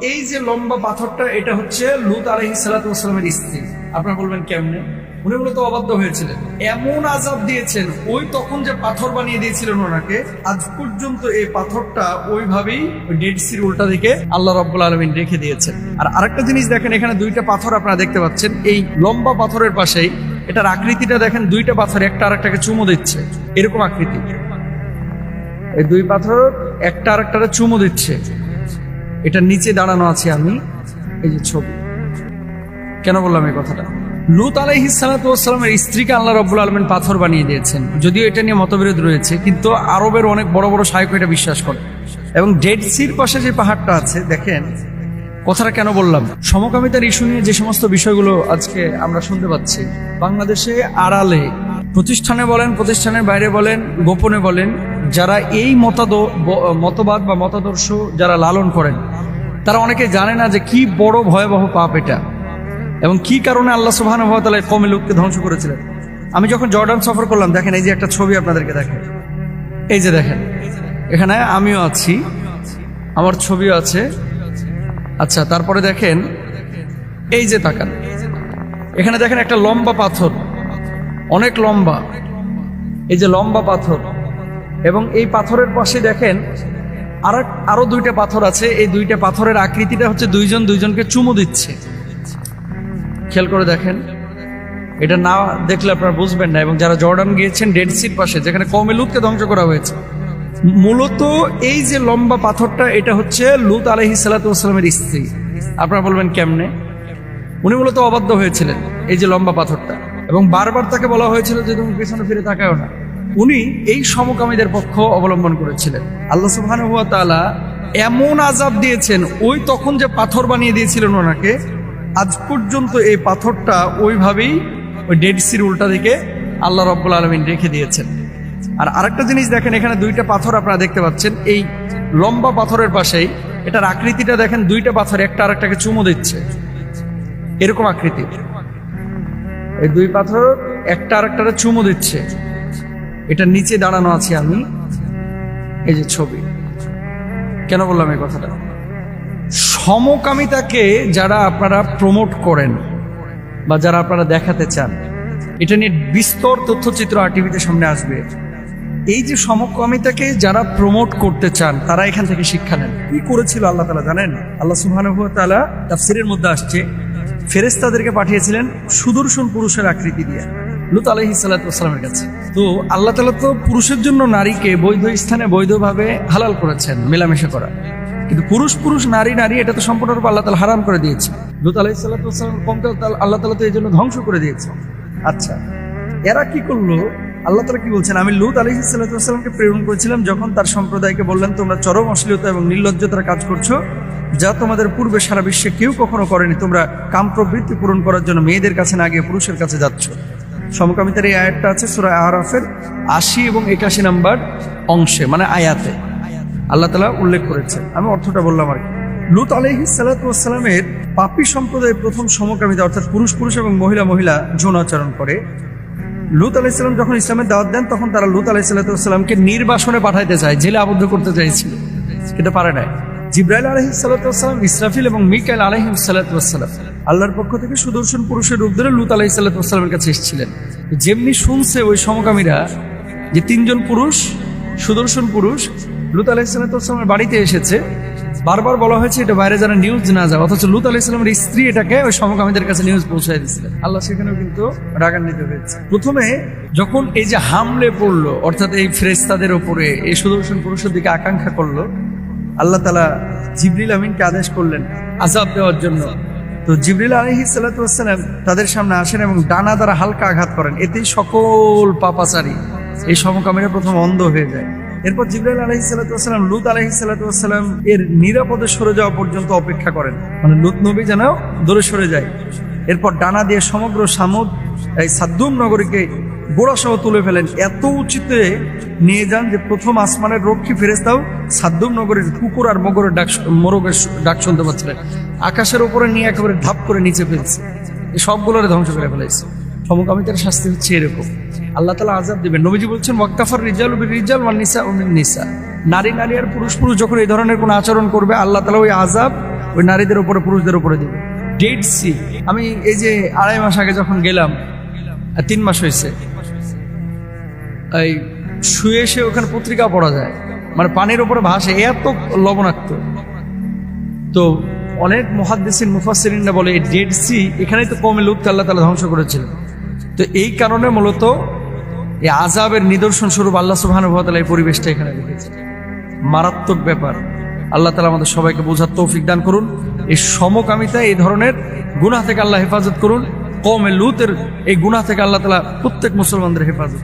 এই যে লম্বা পাথরটা, এটা হচ্ছে লূত আলাইহিস সালাতু ওয়াস সালামের স্ত্রী। আপনারা বলবেন কেমনে? উনি মূলত অবাধ্য হয়েছিলেন, এমন আযাব দিয়েছেন, ওই তখন যে পাথর বানিয়ে দিয়েছিলেন ওনাকে, আজ পর্যন্ত এই পাথরটা ওইভাবেই ওই ডেড সির উল্টা দিকে আল্লাহ রাব্বুল আলামিন রেখে দিয়েছেন। আর আরেকটা জিনিস দেখেন, এখানে দুইটা পাথর আপনারা দেখতে পাচ্ছেন, এই লম্বা পাথরের পাশেই এটার আকৃতিটা দেখেন, দুইটা পাথর একটা আরেকটাকে চুমু দিচ্ছে, এরকম আকৃতি। এই দুই পাথর একটা আরেকটাকে চুমু দিচ্ছে। এটার নিচে দাঁড়ানো আছে আমি, এই যে ছবি। কেন বললাম এই কথাটা? লূত আলাইহিস সালাতু ওয়াস সালামের স্ত্রীকে আল্লাহ রাব্বুল আলামিন পাথর বানিয়ে দিয়েছেন। যদিও এটা নিয়ে মতবিরোধ রয়েছে, কিন্তু আরবের অনেক বড় বড় শায়খ এটা বিশ্বাস করে। এবং ডেড সির পাশে যে পাহাড়টা আছে, দেখেন কথাটা কেন বললাম, সমকামিতার ইস্যু নিয়ে যে সমস্ত বিষয়গুলো আজকে আমরা শুনতে পাচ্ছি, বাংলাদেশে আড়ালে প্রতিষ্ঠানে বলেন, প্রতিষ্ঠানের বাইরে বলেন, গোপনে বলেন, যারা এই মতবাদ বা মতাদর্শ যারা লালন করেন, তারা অনেকে জানে না যে কি বড় ভয়াবহ পাপ এটা, এবং কি কারণে আল্লাহ সুবহানাহু ওয়া তাআলা কওমে লূতকে ধ্বংস করেছিলেন। আমি যখন জর্ডান সফর করলাম, দেখেন এই যে একটা ছবি আপনাদেরকে দেখেন, এই যে দেখেন এখানে আমিও আছি, আমার ছবিও আছে। আচ্ছা, তারপরে দেখেন এই যে তাকান, এখানে দেখেন একটা লম্বা পাথর, অনেক লম্বা, এই যে লম্বা পাথর, এবং এই পাথরের পাশে দেখেন আরো দুইটা পাথর আছে। এই দুইটা পাথরের আকৃতিটা হচ্ছে দুইজন দুইজনকে চুমু দিচ্ছে। খেয়াল করে দেখেন, এটা না দেখলে আপনারা বুঝবেন না। এবং যারা জর্ডান গিয়েছেন, ডেড সির পাশে যেখানে কওমে লূতকে ধ্বংস করা হয়েছে, মূলত এই যে লম্বা পাথরটা, এটা হচ্ছে লূত আলাইহিস সালাতু ওয়াস সালামের স্ত্রী। আপনারা বলবেন কেমনে? উনি মূলত অবাধ্য হয়েছিলেন, এই যে লম্বা পাথরটা, এবং বারবার তাকে বলা হয়েছিল যে তুমি পেছনে ফিরে তাকাও না। উনি এই সমকামীদের পক্ষ অবলম্বন করেছিলেন। আল্লাহ সুবহানাহু ওয়া তাআলা এমন আযাব দিয়েছেন, ওই তখন যে পাথর বানিয়ে দিয়েছিলেন ওনাকে, আজ পর্যন্ত এই পাথরটা ওইভাবেই ওই ডেড সির উল্টা দিকে আল্লাহ রাব্বুল আলামিন রেখে দিয়েছেন। আর আরেকটা জিনিস দেখেন, এখানে দুইটা পাথর আপনারা দেখতে পাচ্ছেন, এই লম্বা পাথরের পাশেই এটার আকৃতিটা দেখেন, দুইটা পাথর একটা আরেকটাকে চুমু দিচ্ছে, এরকম আকৃতি। এই দুই পাথর একটা আরেকটাকে চুমু দিচ্ছে। এটার নিচে দাঁড়ানো আছি আমি, এই যে ছবি। কেন বললাম এই কথাটা? সমকামিতাকে যারা আপনারা প্রমোট করেন বা যারা আপনারা দেখাতে চান, এটা নিয়ে বিস্তর তথ্যচিত্র আরটিভিতে সামনে আসবে। এই যে সমকামিতাকে যারা প্রমোট করতে চান, তারা এখান থেকে শিক্ষা নেন। কি করেছিল আল্লাহ তাআলা জানেন? আল্লাহ সুবহানাহু ওয়া তাআলা তাফসীরের মধ্যে আসছে, ফেরেশতাদেরকে পাঠিয়েছিলেন সুদর্শন পুরুষের আকৃতি দিয়ে লূত আলাইহিস সালাতু ওয়াস সালামের কাছে। তো আল্লাহ তাআলা তো পুরুষের জন্য নারীকে বৈধ স্থানে বৈধভাবে হালাল করেছেন মেলামেশা করা, কিন্তু পুরুষ পুরুষ নারী নারী এটা তো সম্পূর্ণরূপে আল্লাহ তাআলা হারাম করে দিয়েছে। লূত আলাইহিস সালাতু ওয়াস সালামের কওমকে আল্লাহ তাআলা তো এই জন্য ধ্বংস করে দিয়েছে। আচ্ছা, এরা কি করলো? আল্লাহ তাআলা কি বলছেন? আমি লূত আলাইহিস সালাতু ওয়াস সালামকে প্রেরণ করেছিলাম যখন তার সম্প্রদায়কে বললেন, তোমরা চরম অশ্লীলতা এবং নির্লজ্জতার কাজ করছো, যা তোমাদের পূর্বে সারা বিশ্বে কেউ কখনো করেনি। তোমরা কাম প্রবৃত্তি পূরণ করার জন্য মেয়েদের কাছে না গিয়ে পুরুষের কাছে যাচ্ছ। সমকামিতার এই আয়াতটা আছে সূরা আরাফের ৮০ এবং ৮১ নম্বর অংশে, মানে আয়াতে আল্লাহ তাআলা উল্লেখ করেছেন। আমি অর্থটা বললাম আর কি। লূত আলাইহিস সালাতু ওয়াস সালামের পাপী সম্প্রদায়ের প্রথম সমকামিতা, অর্থাৎ পুরুষ পুরুষ এবং মহিলা মহিলা যৌনাচরণ করে। লূত আলাইহিস সালাম যখন ইসলামের দাওয়াত দেন, তখন তারা লূত আলাইহিস সালাতু ওয়াস সালামকে নির্বাসনে পাঠাইতে চায়, জেলে আবদ্ধ করতে চাইছিল, কিন্তু পারে নাই। জিবরাইল আলাইহিস সালাতু ওয়াস সালাম, ইসরাফিল এবং মিকাইল আলাইহিস সালাতু ওয়াস সালাম আল্লাহর পক্ষ থেকে সুদর্শন পুরুষের রূপ ধরে লূত আলাইহিস সালাতু ওয়াস সালামের কাছে এসেছিলেন। যেমনি শুনছে ওই সমকামীরা যে তিনজন পুরুষ, সুদর্শন পুরুষ লূত আলাইহিস সালাতু ওয়াস সালামের বাড়িতে এসেছে, বারবার বলা হয়েছে এটা বাইরে যেন নিউজ না যায়, অথচ লূত আলাইহিস সালামের স্ত্রী এটাকে ওই সমকামীদের কাছে নিউজ পৌঁছায় দিয়েছিলেন। আল্লাহ সেখানেও কিন্তু রাগান্বিত হয়েছে। প্রথমে যখন এই যে হামলে পড়লো, অর্থাৎ এই ফেরেশতাদের উপরে এই সুদর্শন পুরুষের দিকে আকাঙ্ক্ষা করলো, আল্লাহ তাআলা জিবরিল আমিনকে আদেশ করলেন আযাব দেওয়ার জন্য। তো জিবরিল আলাইহিস সালাতু ওয়াস সালাম তাদের সামনে আসেন এবং ডানা দ্বারা হালকা আঘাত করেন। এতেই সকল পাপাচারী এই সমকামীরা প্রথম অন্ধ হয়ে যায়। এরপর জিবরাইল আলাইহিস সালাতু ওয়াস সালাম লূত আলাইহিস সালাতু ওয়াস সালাম এর নিরাপদে সরে যাওয়া পর্যন্ত অপেক্ষা করেন, মানে লূত নবী যেন দূরে সরে যায়। এরপর ডানা দিয়ে সমগ্র সামুদ এই সাদ্দুম নগরীকে গোড়াসহ তুলে ফেলেন, এত উঁচুতে নিয়ে যান যে প্রথম আসমানের রক্ষী ফেরেশতাও সাদ্দুম নগরীর কুকুর আর মোরগের ডাক শুনতে পাচ্ছিলেন। আকাশের উপরে নিয়ে একেবারে ধাপ করে নিচে ফেলছে, এই সবগুলোর ধ্বংস করে ফেলেছে। সমকামিতার শাস্তি হচ্ছে এরকম, আল্লাহ তাআলা আযাব দিবেন। নবীজি বলছেন ওয়াক্তাফার রিজালু বিরিজাল ওয়ান নিসা বিন নিসা, নারী নারী আর পুরুষ পুরুষ যখন এই ধরনের কোনো আচরণ করবে, আল্লাহ তাআলা ওই আযাব ওই নারীদের উপরে পুরুষদের উপরে দিবে। ডেড সি, আমি এই যে 2.5 মাস আগে যখন গেলাম, 3 মাস হয়েছে, এই শুয়ে এসে ওখানে পত্রিকা পড়া যায়, মানে পানির উপরে ভাসে, এত লবণাক্ত। তো অনেক মুহাদ্দিসিন মুফাসসিরিনরা বলে এই ডেড সি এখানেই তো কওমে লূতকে আল্লাহ তাআলা ধ্বংস করেছিলেন। তো এই কারণে মূলত এই আযাবের নিদর্শন স্বরূপ আল্লাহ সুবহানাহু ওয়া তাআলা এই পরিবেশটা এখানে রেখেছেন। মারাত্মক ব্যাপার। আল্লাহ তাআলা আমাদের সবাইকে বোঝার তৌফিক দান করুন। এই সমকামিতা, এই ধরনের গুনাহ থেকে আল্লাহ হেফাজত করুন। কওমে লূতের এই গুনাহ থেকে আল্লাহ তাআলা প্রত্যেক মুসলমানদের হেফাজত